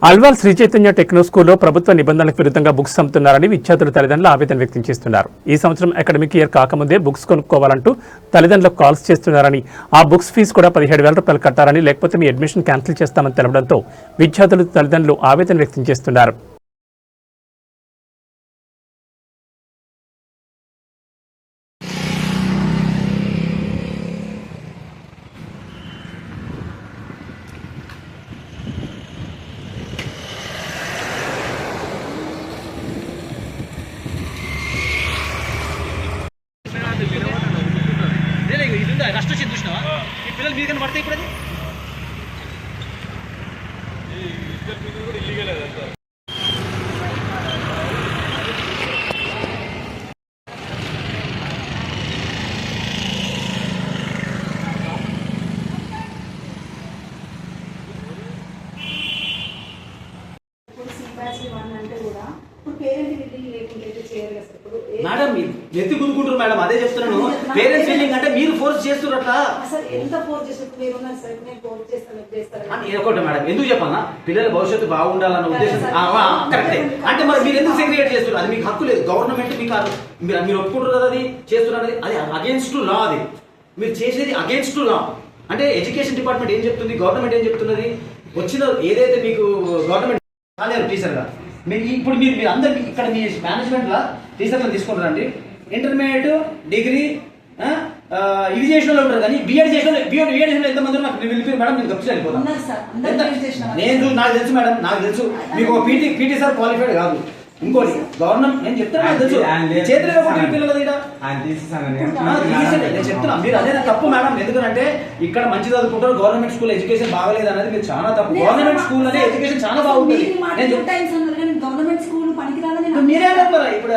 Alwal Shri Chaitanya techno స్కూల్లో ప్రభుత్వ నిబంధనలకు విరుద్ధంగా బుక్స్ అమ్ముతున్నారని విద్యార్థుల తల్లిదండ్రులు ఆవేదన వ్యక్తం చేస్తున్నారు. ఈ సంవత్సరం అకాడమిక్ ఇయర్ కాకముందే బుక్స్ కొనుక్కోవాలంటూ తల్లిదండ్రులకు కాల్స్ చేస్తున్నారని, ఆ బుక్స్ ఫీజు కూడా 17,000 రూపాయలు కట్టారని, లేకపోతే మీ అడ్మిషన్ క్యాన్సిల్ చేస్తామని తెలపడంతో విద్యార్థులు తల్లిదండ్రులు ఆవేదన వ్యక్తం చేస్తున్నారు. రస్ట్ వచ్చి చూసినావా ఈ పిల్లలు మీద కన్నా పడతాయి. ఇప్పుడు మేడం ఎత్తి కుదుకుంటారు మేడం, అదే చెప్తున్నాను. పేరెంట్స్ ఫీలింగ్ అంటే మీరు ఫోర్స్ చేస్తున్నారు అట్లా. ఒకటి మేడం, ఎందుకు చెప్పన్నా, పిల్లల భవిష్యత్తు బాగుండాలన్న ఉద్దేశం కరెక్టే. అంటే మరి మీరు ఎందుకు సెగ్రిగేట్ చేస్తున్నారు? అది మీకు హక్కు లేదు. గవర్నమెంట్ మీకు మీరు ఒప్పుకుంటారు కదా, అది చేస్తున్నారు, అది అగేన్స్ట్ లా. అది మీరు చేసేది అగేన్స్ట్ లా. అంటే ఎడ్యుకేషన్ డిపార్ట్మెంట్ ఏం చెప్తుంది, గవర్నమెంట్ ఏం చెప్తున్నది, వచ్చిన ఏదైతే మీకు గవర్నమెంట్ టీచర్గా మీకు ఇప్పుడు మీరు అందరికి ఇక్కడ మీ మేనేజ్మెంట్ లా టీచర్లను తీసుకుంటారండి. ఇంటర్మీడియట్, డిగ్రీ ఇది చేసిన వాళ్ళు ఉంటారు, కానీ బిఎడ్ చేసిన బిఎడ్ చేసిన ఎంతమంది నాకు వెళ్ళిపోయారు మేడం. నేను గప్పు వెళ్ళిపోతాను. నాకు తెలుసు మేడం, నాకు తెలుసు. మీకు పీటీ సార్ క్వాలిఫైడ్ కాదు. ఇంకోటి గవర్నమెంట్ నేను చెప్తున్నా, తెలుసు చేతులు పిల్లలు నేను చెప్తున్నా. మీరు అదే తప్పు మేడం. ఎందుకంటే ఇక్కడ మంచి చదువుకుంటారు, గవర్నమెంట్ స్కూల్ ఎడ్యుకేషన్ బాగలేదు అనేది మీరు చాలా తప్పు. గవర్నమెంట్ స్కూల్ అనే ఎడ్యుకేషన్ చాలా బాగుంటుంది. మీరే ఇప్పుడు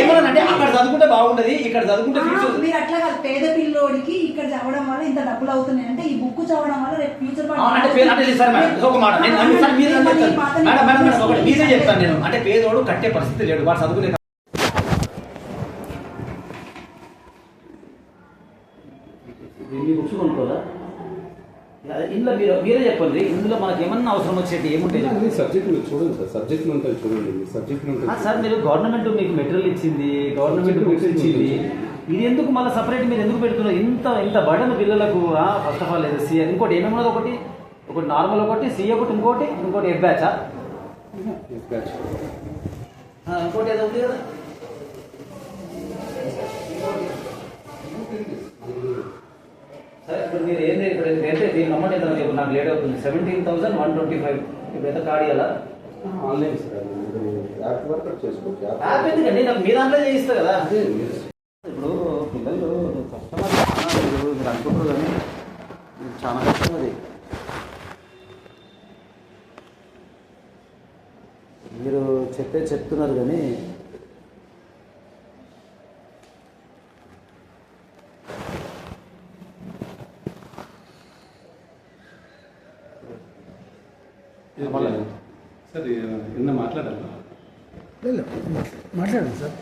ఏమన్నారంటే అక్కడ చదువుకుంటే బాగుంటది, ఇక్కడ చదువుకుంటే మీరు అట్లా కాదు. పేద పిల్లోడికి ఇక్కడ చదవడం వల్ల ఇంత డబ్బులు అవుతున్నాయి అంటే ఈ బుక్ చదవడం వల్ల రేపు ఫ్యూచర్ మీరే చెప్తాను నేను. అంటే పేదోడు కట్టే పరిస్థితి లేడు, వాడు చదువుకునే. బుక్స్ కొనుక్కోదా ఇందులో మీరే చెప్పండి. ఇందులో మనకి ఏమన్నా అవసరం వచ్చేది ఏముంటాయి? సబ్జెక్ట్ చూడండి సార్, సబ్జెక్ట్ ఉంటుంది చూడండి. సబ్జెక్ట్ సార్ మీరు గవర్నమెంట్ మీకు మెటీరియల్ ఇచ్చింది, గవర్నమెంట్ బుక్స్ ఇచ్చింది, ఇది ఎందుకు మళ్ళీ సపరేట్ మీరు ఎందుకు పెడుతున్నారు? ఇంత బడన్ పిల్లలకు. ఫస్ట్ ఆఫ్ ఆల్ సి ఇంకోటి ఏమేమి ఉన్నది, ఒకటి నార్మల్, ఒకటి సి, ఒకటి ఇంకోటి ఎఫ్ బ్యాచ్, ఇంకోటి ఏదో ఉంది కదా. సరే ఇప్పుడు మీరు ఏంటి ఇప్పుడు అంటే దీని అమౌంట్ ఎంత చెప్పు, నాకు లేట్ అవుతుంది. 17,125. ఇప్పుడు ఎంత కార్డియాలా ఆన్లైన్ సార్, యాప్ వర్క్ చేసుకోవచ్చు. యాప్ ఎందుకండి, నాకు మీ దాంట్లో చేయిస్తా కదా. ఇప్పుడు పిల్లలు కస్టమర్ మీరు అనుకుంటారు, కానీ చాలా కష్టం అది. మీరు చెప్తున్నారు కానీ సార్ నిన్న మాట్లాడాలి. మాట్లాడండి సార్,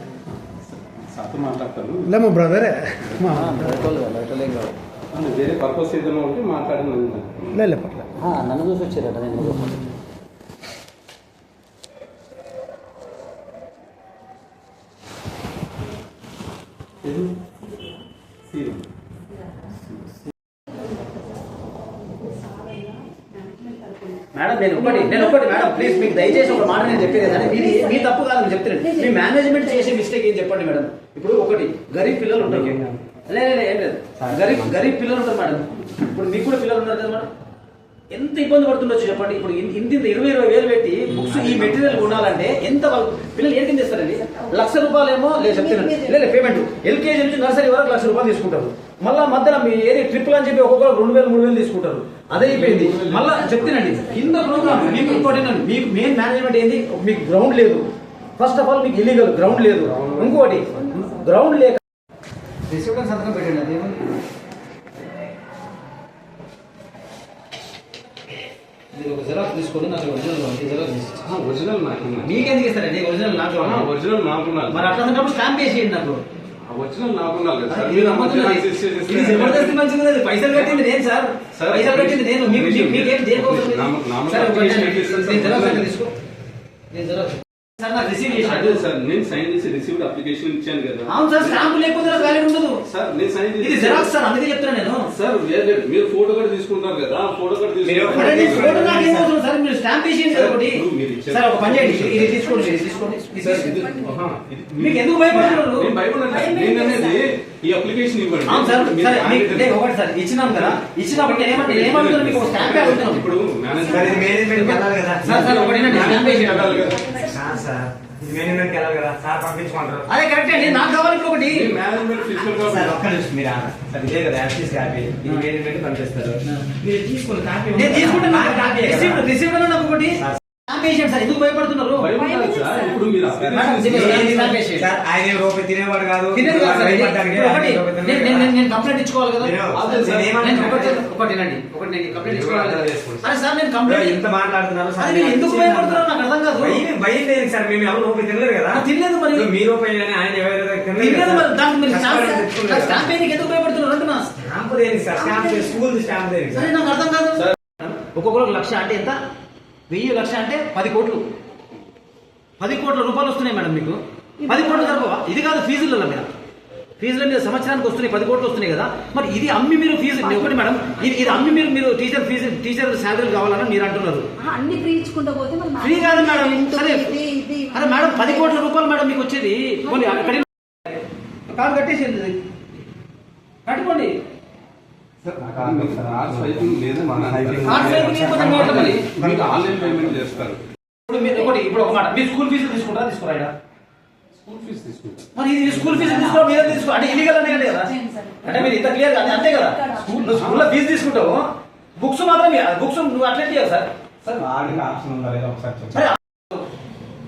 సార్తో మాట్లాడతాను. ఇలా మా బ్రదరే, వేరే పర్పస్ ఏదైనా ఉంటే మాట్లాడిన పట్ల నన్ను చూసి వచ్చారట. నేను మేడం నేను ఒకటి మేడం ప్లీజ్, మీకు దయచేసి ఒక మాట నేను చెప్పేది కానీ మీ తప్పు కాదు నేను చెప్తున్నాను. మీ మేనేజ్మెంట్ చేసే మిస్టేక్ ఏం చెప్పండి మేడం. ఇప్పుడు ఒకటి గరీబ్ పిల్లలు ఉంటారు, ఏం లేదు గరీబ్ పిల్లలు ఉంటారు మేడం. ఇప్పుడు మీకు కూడా పిల్లలు ఉన్నారు కదా మేడం, ఎంత ఇబ్బంది పడుతుండొచ్చు చెప్పండి. ఇప్పుడు ఇంత 20,000 పెట్టి బుక్స్ ఈ మెటీరియల్ కొనాలంటే ఎంత పిల్లలు ఏం కింద చేస్తారండి? ₹1,00,000 ఏమో లేదు చెప్తున్నాను పేమెంట్. ఎల్కేజీ నుంచి నర్సరీ వరకు ₹1,00,000 తీసుకుంటారు. మళ్ళీ మధ్యలో మీ ఏది ట్రిపుల్ అని చెప్పి ఒక్కొక్కరు 2,000, 3,000 తీసుకుంటారు. అదే అయిపోయింది. మళ్ళీ చెప్తానండి కింద ప్రోగ్రామ్ మీకు ఇంకోటి మీకు మెయిన్ మేనేజ్మెంట్ ఏంది, మీకు గ్రౌండ్ లేదు. ఫస్ట్ ఆఫ్ ఆల్ మీకు ఇల్లీగల్ గ్రౌండ్ లేదు. ఇంకోటి గ్రౌండ్ లేక రిసిప్ట్ సంతకం పెట్టండి. అదేమో మీరు ఒక జెరాక్స్ తీసుకొని నాకు ఒరిజినల్ నాకు మీకెందుకు ఇస్తారండి? ఒరిజినల్ నాకు మరి అట్లా స్టాంప్ వేసేయండి నాకు. వచ్చిన నాకు ఉండాలి కదా అరే, సార్. మీరు మీరు నమ్ముతున్నారు. నాకు ఇస్తే చేస్తే ఇది జబర్దస్తి మంచిగా ఉన్నది. పైసలు కట్టింది నేను సార్. సార్, పైసలు కట్టింది నేను. మీకేం దేనికోసం? నామం సార్, ఒకటి అప్లికేషన్ నేను ఇస్తాను నేను సార్. జెరాక్స్ తీసుకో. నేను జెరాక్స్. సార్ నాకు రిసీవ్ చేసి అదే సార్ నేను సైన్ చేసి రిసీవ్డ్ అప్లికేషన్ ఇచ్చాను కదా అవును సార్, స్టాంపు లేకపోతే నాకు వ్యాలిడ్ ఉండదు. సార్ నేను సైన్ ఇది చేసి జెరాక్స్ సార్, అందుకే చెప్తున్నా నేను. సార్ వేరే మీరు ఫోటో కూడా తీసుకుంటారు కదా ఫోటో కూడా అరే, నేను ఫోటో నాకు ఏం అవసరం సార్, మీరు స్టాంప్ వేసేయండి సార్ ఒకటి. మీరు ఇచ్చారు. సార్ ఒక పని చేయండి, ఇది తీసుకోండి, ఇది తీసుకోండి, ఇది సార్, తీసుకోండి. ఇది- ఆహా, ఇది- మీకు ఎందుకు భయపడుతున్నారు? నేను భయపడలేదు. నేను అనేది ఈ అప్లికేషన్ ఇవ్వండి. అవును సార్, మీరు సరే మీకు candidate- లేదు, ఒకటి సార్ ఇచ్చినాం కదా, ఇచ్చినప్పుడు ఏమంటున్నారు మీకు ఒక స్టాంప్ అడుగుతున్నాం. ఇప్పుడు సార్, ఇది మేనేజ్మెంట్కి వెళ్ళాలి కదా. సార్ సార్ ఒకటి నేను స్టాంప్ వేసి వెళ్ళాలి కదా. సార్ ఇది మేనేజ్మెంట్కి వెళ్ళాలి కదా. సార్ పంపించుకుంటారు. అదే కరెక్ట్ అండి, నాకు కావాలి ఇప్పుడు ఒకటి. మీ మేనేజ్మెంట్ ఫిజికల్ గా సార్ ఒక్క నిమిషం మీరు ఆగండి. సార్ ఇదే కదా యాక్సిస్ కాపీ. ఇది మేనేజ్మెంట్ పంపిస్తారు. మీరు తీసుకున్న కాపీ నేను తీసుకుంటే నాకు కాపీ రిసీవ్డ్ నాకు ఒకటి స్టాంప్ వేసేయండి సార్, ఎందుకు భయపడుతున్నారు? భయపడాలి సార్. ఇప్పుడు మీరు మేడం, స్టాంప్ వేసేయండి. సార్ ఆయన రూపాయి తినేవాడు కాదు. తినేది కాదు సార్, ఇది. భయపడ్డానికి ఇప్పుడు ఒకటి ఆయన రూపాయి తినేవాడు నేను- కాదు. నేను కంప్లైంట్ ఇచ్చుకోవాలి కదా. నేను- అదే సార్, నేను ఏమన్నా- నేను ఒకటి వినండి, ఒకటి నేను కంప్లైంట్ ఇచ్చుకోవాలి కదా. అరే సార్ నేను కంప్లైంట్ ఎంత మాట్లాడుతున్నారు సార్? అది మీరు ఎందుకు భయపడుతున్నారో నాకు అర్థం కాదు. భయం లేదు సార్. మేము ఎవరు రూపాయి తినలేదు కదా. తినలేదు మరి. ఇప్పుడు మీ రూపాయి కానీ ఆయన ఎవరైనా తినలేదు తినలేదు మరి, దానికి మీరు కష్టపడి స్టాంప్ తెచ్చుకోలేదు కదా. స్టాంప్ వేయడానికి ఎందుకు భయపడుతున్నారు అంటున్నా. స్టాంప్ దేనికి సార్? స్టాంప్ స్కూల్ స్టాంప్ దేనికి సరే సార్? నాకు అర్థం కాదు. ఒక్కొక్కరు 1,00,000 అంటే ఎంత? 1000 లక్ష అంటే 10 కోట్లు. 10 కోట్ల రూపాయలు వస్తున్నాయి మేడం మీకు. 10 కోట్లు సరిపోవా? ఇది కాదు ఫీజులలో మీద. ఫీజుల మీద సంవత్సరానికి వస్తున్నాయి 10 కోట్లు వస్తున్నాయి కదా. మరి ఇది అమ్మి మీరు ఫీజు ఒకటి మేడం, ఇది అమ్మి మీరు టీచర్ ఫీజు టీచర్ శాలరీలు కావాలని మీరు అంటున్నారు. అన్ని ఫ్రీ ఇచ్చుకుంటూ పోతే మరి ఫ్రీ కాదు మేడం. సరే ఇది అరే మేడం 10 కోట్ల రూపాయలు మేడం మీకు వచ్చేది. పోనీ అక్కడ కాదు కట్టేసింది, కట్టుకోండి. కార్డ్ స్వైపింగ్ లేదు మన కార్డ్ స్వైపింగ్ లేకపోతే మీ ఎట్లా మరి? మీకు ఆన్లైన్ పేమెంట్ చేస్తారు. ఇప్పుడు మీరు ఇప్పుడు ఒక మాట, మీరు స్కూల్ ఫీజు తీసుకుంటారా తీసుకురా ఇక్కడ? స్కూల్ ఫీజు తీసుకుంటారు. మరి ఇది స్కూల్ ఫీజు తీసుకో మీరే తీసుకో అంటే ఇల్లీగల్ అనే కదా. అంటే మీరు ఇంత క్లియర్ గా అంతే కదా. స్కూల్లో ఫీజు తీసుకుంటావు, బుక్స్ మాత్రం బుక్స్ నువ్వు అట్లే చేయాలి సార్. వాడికి ఆప్షన్ ఉందా లేదా ఒకసారి చెప్పండి.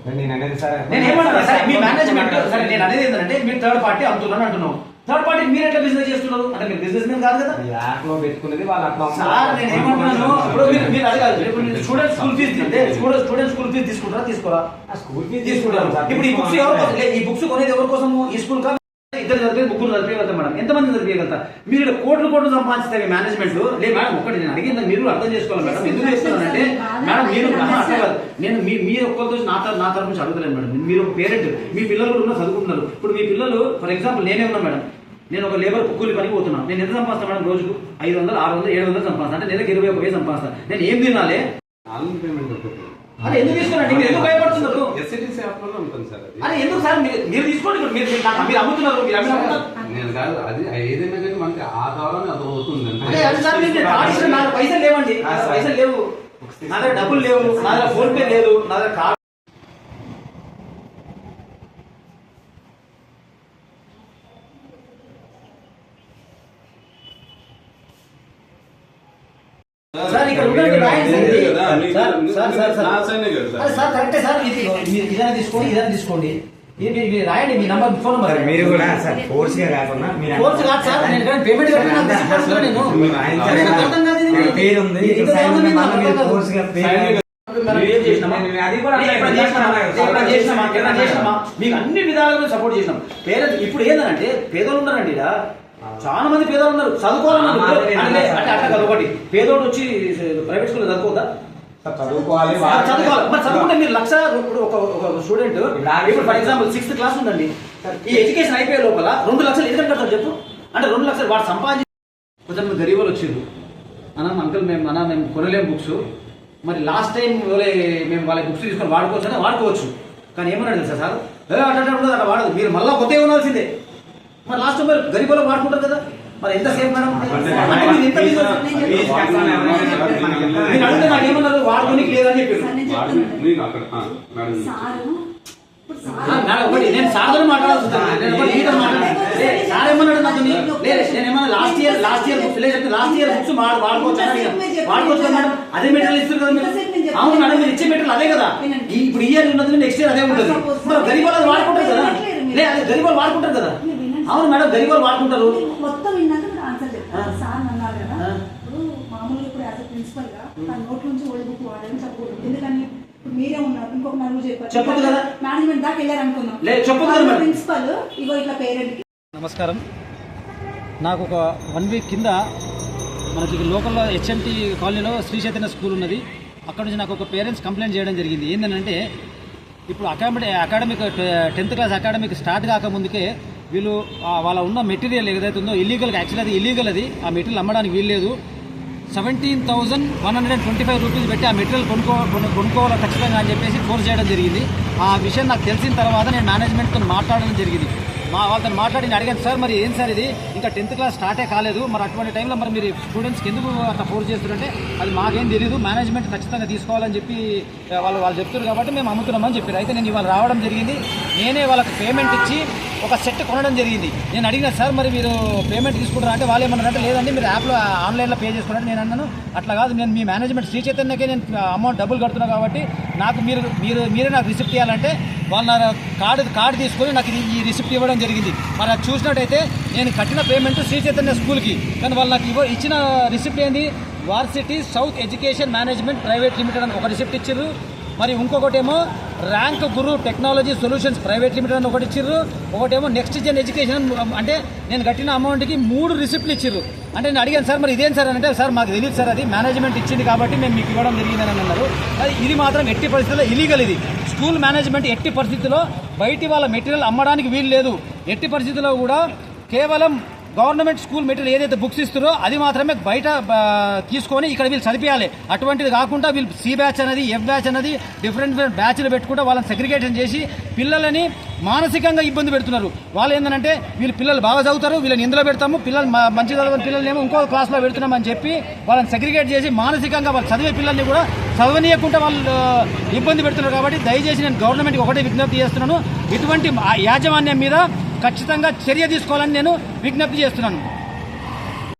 సరే నేను అనేది సార్ నేను ఏమన్నా సరే మీ మేనేజ్మెంట్ సరే నేను అనేది ఏంటంటే మీరు థర్డ్ పార్టీ అమ్ముతున్నాను అంటున్నావు. థర్డ్ పార్టీ మీరు ఎట్లా బిజినెస్ చేస్తున్నారు? అంటే మీరు బిజినెస్ మెన్ కాదు కదా. యాప్ లో పెట్టుకునేది వాళ్ళు అట్లా సార్ నేను ఏమంటున్నాను, ఇప్పుడు మీరు అడగాలి. ఇప్పుడు student school fees student school fees తీసుకుంటారా తీసుకోరా? స్కూల్ ఫీజు తీసుకుంటారు. ఇప్పుడు ఈ బుక్స్ ఎవరి కోసం? ఈ బుక్స్ కొనేది ఎవరి కోసము? ఈ స్కూల్ కాదు, ఇద్దరు చదివే ముగ్గురు చదివేయగలుగుతాం మేడం. ఎంతమంది చదివేయగలుగుతా? మీరు ఇక్కడ కోట్లు సంపాదిస్తారు మేనేజ్మెంట్. లేదు మేడం, ఒకటి నేను అడిగింది మీరు అర్థం చేసుకోవాలి మేడం. ఎందుకు చేస్తున్నానంటే మేడం మీరు అట్లా కాదు, నేను మీరు ఒక్కరితో నా తరఫు నుంచి అడుగుతలేను మేడం. మీరు ఒక పేరెంట్, మీ పిల్లలు కూడా చదువుకుంటున్నారు. ఇప్పుడు మీ పిల్లలు ఫర్ ఎగ్జాంపుల్ నేనే ఉన్నా మేడం, నేను ఒక లేబర్ కూలి పనికి పోతున్నా. నేను ఎంత సంపాదిస్తాను మేడం? రోజుకు 500, 600, 700 సంపాదిస్తాను. అంటే నెలకు 21,000 సంపాదిస్తాను. నేను ఏం తినాలి? ఆన్లైన్ పేమెంట్ ఒకటి. అరే ఎందుకు తీసుకోండి? మీరు ఎందుకు భయపడుతున్నారు? ఎస్ఐటీసీ యాప్ లో ఉంటుంది సార్ అది. అరే ఎందుకు సార్ మీరు తీసుకోండి. మీరు అమ్ముతున్నారు, మీరు అమ్ముతున్నారు. నేను కాదు అది ఏదైనా కానీ మనకి ఆ ద్వారా అది అవుతుంది అదే అది సార్ మీరు కార్డు నా దగ్గర పైసలు లేవండి, నా దగ్గర పైసలు లేవు, నా దగ్గర డబ్బులు లేవు, నా దగ్గర ఫోన్ పే లేదు, నా దగ్గర కార్డు. సార్ ఇక్కడ ఉండండి, రాయండి సార్ ఇది. సార్ అరే సార్ కరెక్టే సార్. ఇది మీరు ఇదైనా తీసుకోండి ఇది రాయండి మీ నంబర్ ఫోన్ నెంబర్. మీరు కూడా సార్ ఫోర్స్ గా కాకుండా మీరు కోర్సు కాదు సార్, నేను ఇక్కడ పేమెంట్ కట్టి నాకు తీసుకొస్తున్నా నేను. అరే నాకు అర్థం కాదు ఇది. పేరు ఉంది ఇది ఇక్కడ సైన్ ఉంది, నాకు మళ్ళీ అర్థం మీరు కాదు. ఫోర్స్ గా పేరు మనం ఏం చేసినామా? అది కూడా ఎప్పుడైనా చేసినామా? మీకు అన్ని విధాలుగా సపోర్ట్ చేసినాం. పేరెంట్స్ ఇప్పుడు ఏంటంటే పేదలు ఉన్నారండి ఇక్కడ, చాలా మంది పేదలు ఉన్నారు, చదువుకోవాలన్నారు. అంటే అట్లా కాదు, ఒకటి పేదోడు వచ్చి ప్రైవేట్ స్కూల్ చదువుకోవద్దా? చదువుకోవాలి చదువుకోవాలి. మరి చదువుకుంటే మీరు లక్ష ఇప్పుడు ఒక స్టూడెంట్ ఇప్పుడు ఫర్ ఎగ్జాంపుల్ 6th క్లాస్ ఉందండి, ఈ ఎడ్యుకేషన్ అయిపోయే లోపల 2 లక్షలు ఎందుకంటే కడతారు చెప్పు? అంటే 2 లక్షలు వాడు సంపాదించి కొంచెం గరీబులు వచ్చారు అన్న అంకుల్ మేము కొనలేము బుక్స్, మరి లాస్ట్ టైం మేము వాళ్ళ బుక్స్ తీసుకొని వాడుకోవచ్చు వాడుకోవచ్చు. కానీ ఏమన్నాడు తెలుసా సార్, అట్లా ఉండదు, అట్లా వాడదు, మీరు మళ్ళీ కొత్త ఉండాల్సిందే. మరి లాస్ట్ టైం మరి గరీబులు వాడుకుంటారు కదా, మరి ఎంత సేఫ్ మేడం? అంటే మీరు ఎంత మీరు అడిగితే నాకు ఏమన్నారు, వాడుకోనికి లేదని చెప్పారు. నేను సార్తో మాట్లాడాల్సి సార్ ఏమన్నాడు నాకు, నేనేమన్నా లాస్ట్ ఇయర్ బుక్స్ లేదు, లాస్ట్ ఇయర్ బుక్స్ వాడుకోవచ్చు కదా మేడం, అదే మెటీరియల్ ఇస్తారు కదా మీరు. అవును మేడం, మీరు ఇచ్చే మెటీరియల్ అదే కదా, ఇప్పుడు ఇయర్ ఉన్నది నెక్స్ట్ ఇయర్ అదే ఉంటుంది. మరి గరీబాలు వాడుకుంటారు కదా, లేదు అదే గరీబాలు వాడుకుంటారు కదా. అవును మేడం, గరీబాలు వాడుకుంటారు. మొత్తం విన్నాక మీరు ఆన్సర్ చెప్తారు. సార్ అన్నారు కదా, ఇప్పుడు మామూలుగా ఇప్పుడు యాజ్ ప్రిన్సిపల్ గా తన నోట్ నుంచి ఓల్డ్ బుక్ వాడని చెప్పకూడదు. ఎందుకని ఇప్పుడు మీరే ఉన్నారు, ఇంకొక నలుగురు చెప్పదు కదా, మేనేజ్మెంట్ దాకా వెళ్ళారు అనుకున్నాం. లేదు చెప్పదు కదా ప్రిన్సిపల్ ఇగో ఇట్లా పేరెంట్ కి నమస్కారం. నాకు ఒక 1 వీక్ కింద మనకి లోకల్లో హెచ్ఎంటీ కాలనీలో శ్రీ చైతన్య స్కూల్ ఉన్నది. అక్కడ నుంచి నాకు ఒక పేరెంట్స్ కంప్లైంట్ చేయడం జరిగింది. ఏంటంటే ఇప్పుడు academic 10th class academic start కాకముందుకే వీళ్ళు వాళ్ళ ఉన్న మెటీరియల్ ఏదైతే ఉందో ఇల్లీగల్గా, యాక్చువల్లీ అది ఇల్లీగల్, అది ఆ మెటీరియల్ అమ్మడానికి వీల్లేదు. 17,125 రూపీస్ పెట్టి ఆ మెటీరియల్ కొనుక్కోవాలి ఖచ్చితంగా అని చెప్పేసి ఫోర్స్ చేయడం జరిగింది. ఆ విషయం నాకు తెలిసిన తర్వాత నేను మేనేజ్మెంట్తో మాట్లాడడం జరిగింది. వాళ్ళతో మాట్లాడి అడిగాను, సార్ మరి ఏం సార్ ఇది, ఇంకా 10th క్లాస్ స్టార్టే కాలేదు, మరి అటువంటి టైంలో మరి మీరు స్టూడెంట్స్కి ఎందుకు అట్లా ఫోర్స్ చేస్తున్నారంటే అది మాకేం తెలియదు, మేనేజ్మెంట్ ఖచ్చితంగా తీసుకోవాలని చెప్పి వాళ్ళు చెప్తారు కాబట్టి మేము అమ్ముతున్నామని చెప్పారు. అయితే నేను ఇవాళ రావడం జరిగింది. నేనే వాళ్ళకి పేమెంట్ ఇచ్చి ఒక సెట్ కొనడం జరిగింది. నేను అడిగిన, సార్ మరి మీరు పేమెంట్ తీసుకుంటారా అంటే వాళ్ళు ఏమన్నారంటే లేదండి మీరు యాప్లో ఆన్లైన్లో పే చేసుకున్నారంటే నేను అన్నాను అట్లా కాదు, నేను మీ మేనేజ్మెంట్ శ్రీ చైతన్యకే నేను అమౌంట్ డబ్బులు కడుతున్నా కాబట్టి నాకు మీరే నాకు రిసిప్ట్ ఇవ్వాలంటే వాళ్ళు నా కార్డు తీసుకొని నాకు ఈ రిసిప్ట్ ఇవ్వడం జరిగింది. మరి అది చూసినట్టయితే నేను కట్టిన పేమెంట్ శ్రీ చైతన్య స్కూల్కి, కానీ వాళ్ళు నాకు ఇచ్చిన రిసిప్ట్ ఏంది, varsity south education management private limited అని ఒక రిసిప్ట్ ఇచ్చారు. మరి ఇంకొకటేమో rank guru technology solutions private limited అని ఒకటి ఇచ్చారు. ఒకటేమో నెక్స్ట్ జన్ ఎడ్యుకేషన్, అంటే నేను కట్టిన అమౌంట్కి 3 రిసిప్ట్లు ఇచ్చారు. అంటే నేను అడిగాను, సార్ మరి ఇదేం సార్ అంటే, సార్ మాకు తెలియదు సార్, అది మేనేజ్మెంట్ ఇచ్చింది కాబట్టి మేము మీకు ఇవ్వడం జరిగిందని అన్నారు. అది ఇది మాత్రం ఎట్టి పరిస్థితుల్లో ఇలీగల్. ఇది స్కూల్ మేనేజ్మెంట్ ఎట్టి పరిస్థితుల్లో బయటి వాళ్ళ మెటీరియల్ అమ్మడానికి వీలు లేదు. ఎట్టి పరిస్థితుల్లో కూడా కేవలం గవర్నమెంట్ స్కూల్ మెటీరియల్ ఏదైతే బుక్స్ ఇస్తారో అది మాత్రమే బయట తీసుకొని ఇక్కడ వీళ్ళు చదివేయాలి. అటువంటిది కాకుండా వీళ్ళు సి బ్యాచ్ అనేది, ఎఫ్ బ్యాచ్ అనేది డిఫరెంట్ బ్యాచ్లు పెట్టుకుంటూ వాళ్ళని సెగ్రిగేషన్ చేసి పిల్లలని మానసికంగా ఇబ్బంది పెడుతున్నారు. వాళ్ళు ఏంటంటే వీళ్ళు పిల్లలు బాగా చదువుతారు, వీళ్ళని ఇందులో పెడతాము, పిల్లలు మంచి చదవని పిల్లల్ని ఏమో ఇంకో క్లాస్లో పెడుతున్నామని చెప్పి వాళ్ళని సెగ్రిగేట్ చేసి మానసికంగా వాళ్ళు చదివే పిల్లల్ని కూడా చదవనీయకుండా వాళ్ళు ఇబ్బంది పెడుతున్నారు. కాబట్టి దయచేసి నేను గవర్నమెంట్కి ఒకటే విజ్ఞప్తి చేస్తున్నాను, ఇటువంటి యాజమాన్యం మీద ఖచ్చితంగా చర్య తీసుకోవాలని నేను విజ్ఞప్తి చేస్తున్నాను.